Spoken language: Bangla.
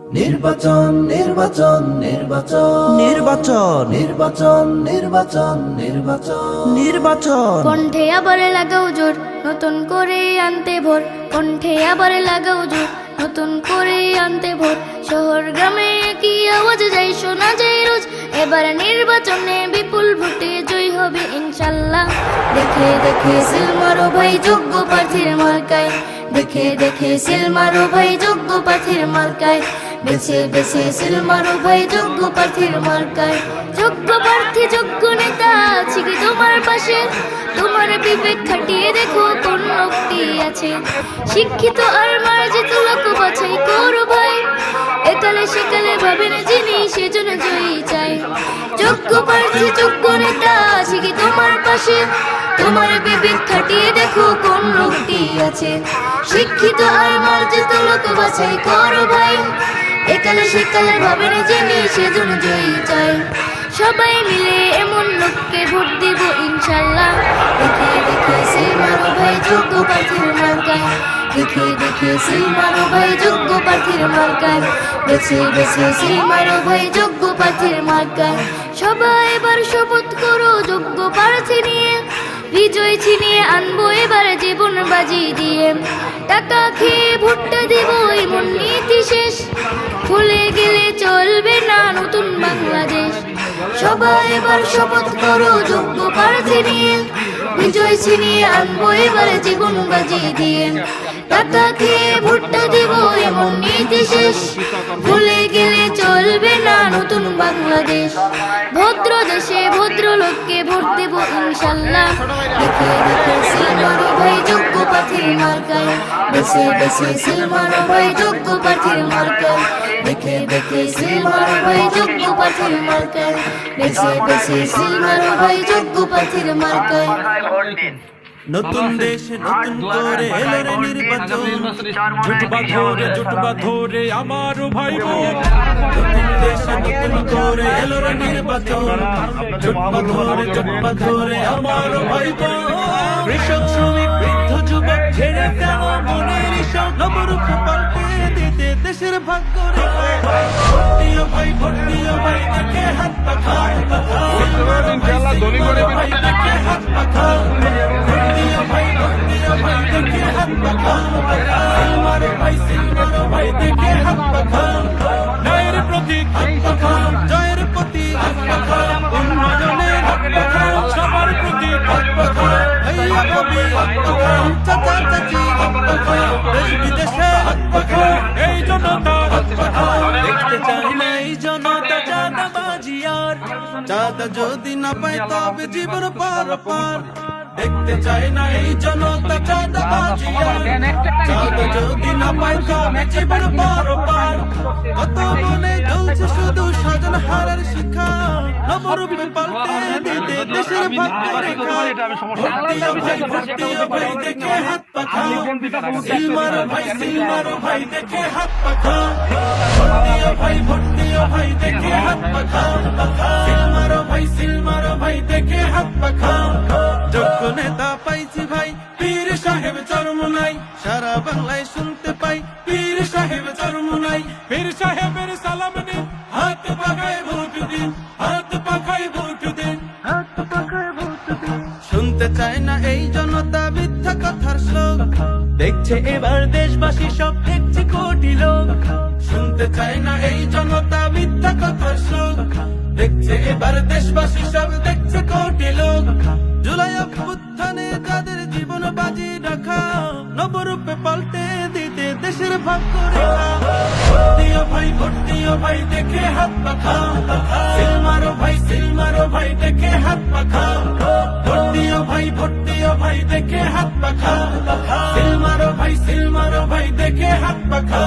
নির্বাচন নির্বাচন নির্বাচন নির্বাচন নির্বাচন নির্বাচন নির্বাচন নির্বাচন কণ্ঠে আবার লাগাও জোর নতুন করে আনতে ভোর কণ্ঠে আবার লাগাও জোর নতুন করে আনতে ভোর শহর গ্রামে কি আওয়াজ যাই শোনা যায় রোজ এবার নির্বাচনে বিপুল ভোটে জয় হবে ইনশাল্লাহ দেখে দেখে সিল মারো ভাই যোগ্য প্রার্থীর মার্কায় দেখে দেখে সিল মারো ভাই যোগ্য প্রার্থীর মার্কায় বেছে বেছে সিল মারো ভাই যোগ্য প্রার্থীর মার্কায় যোগ্য প্রার্থী যোগ্য নেতা আছে কি তোমার পাশে তোমার বিবেক খাটিয়ে দেখো কোন লোকটি আছে শিক্ষিত আর মার্জিত লোক বাছাই করো ভাই একালে সেকালে ভাবেন যিনি সেজন্য জয়ী চাই যোগ্য প্রার্থী যোগ্য নেতা আছে কি তোমার পাশে তোমার বিবেক খাটিয়ে দেখো কোন লোকটি আছে শিক্ষিত আর মার্জিত লোক বাছাই করো ভাই একালে সেকালে ভাবেন যিনি সেজন্য জয়ী চাই সবাই মিলে এমন লোককে ভোট দিব ইনশাল্লাহ দেখে দেখে সিল মারো ভাই যোগ্য প্রার্থীর মার্কায় দেখে দেখে সিল মারো ভাই যোগ্য প্রার্থীর মার্কায় বেছে বেছে সিল মারো ভাই যোগ্য প্রার্থীর মার্কায় সবাই এবার শপথ করো যোগ্য প্রার্থী নিয়ে বিজয় ছিনিয়ে আনবো এবার জীবন বাজি দিয়ে টাকা খেয়ে ভোটটা দিব এমন নীতি শেষ ভুলে গেলে চলবে না নতুন বাংলাদেশ সবাই এবার শপথ করো যোগ্য প্রার্থী নিয়ে বিজয় ছিনিয়ে আনবো এবার জীবন বাজি দিয়ে টাকা খেয়ে ভোটটা দিব এমন নীতি শেষ ভুলে গেলে চলবে না নতুন বাংলাদেশ ভদ্র দেশে ভদ্র লোককে ভোট দেব ইনশাল্লাহ দেখে দেখে সিল মারো ভাই যোগ্য প্রার্থীর মার্কায় বেছে বেছে সিল মারো ভাই যোগ্য প্রার্থীর মার্কায় দেখে দেখে সিল মারো ভাই যোগ্য প্রার্থীর মার্কায় বেছে বেছে সিল মারো ভাই যোগ্য প্রার্থীর মার্কায় নতুন দেশে নতুন করে এলো রে নির্বাচন জুটবা ধরে আমার ভাই বোন নতুন দেশে নতুন করে এলো রে নির্বাচন জুটবা ধরে আমার ভাই বোন কৃষক শ্রমিক বৃদ্ধ যুবক ছেড়ে দেব মনের ঈশ্বর নবরূপ পাল্টে দিতে দেশের ভাগ্য রেখে ভোট দিও ভাই দেখে হাত পাখা ভাই দেখে হাত পাখা ভাই দেখে হাত পাখা ন্যায়ের প্রতীক জয়ের প্রতীক উন্নয়নের সবার প্রতীক ভাইয়া কবি চাচা চাচি দেশ বিদেশে এই জনতা দেখতে চাই না এই জনতা চাঁদাবাজি আর চাঁদা যদি না পায় তবে জীবন পার পার দেখতে চাই না এই জনতা চাঁদাবাজি আর চাঁদা যদি না পায় তবে জীবন পার পার কত মনে জ্বলছে শুধু স্বজন হারার শিক্ষা নবরূপে পাল্টে দিতে দেশের ভাগ্য রেখা ভর্তিও ভাই দেখে হাত পাখা সিল মারো ভাই দেখে হাত পাখা ভর্তিও ভাই দেখে হাত পাখা সিল মারো ভাই দেখে হাত পাখা যোগ্য নেতা পাইছি ভাই পীর সাহেব চরমনাই সারা বাংলায় শুনতে পাই পীর সাহেব চরমনাই পীর সাহেবের সালাম নিন হাত পাখায় ভোট দিন হাত পাখায় ভোট দিন শুনতে চায় না এই জনতা মিথ্যা কথার শ্লোক দেখছে এবার দেশবাসী সব দেখছে কোটি লোক শুনতে চায় না এই জনতা মিথ্যা কথার শ্লোক দেখছে এবার দেশবাসী সব দেখছে কোটি লোক জুলাই অভ্যুত্থানে যাদের জীবন বাজি রাখা নবরূপে পাল্টে দিতে দেশের ভাগ্য রেখা ভোট দিও ভাই দেখে হাত পাখা সিল মারো ভাই দেখে হাত পাখা ভোট দিও ভাই দেখে হাত পাখা সিল মারো ভাই দেখে হাত পাখা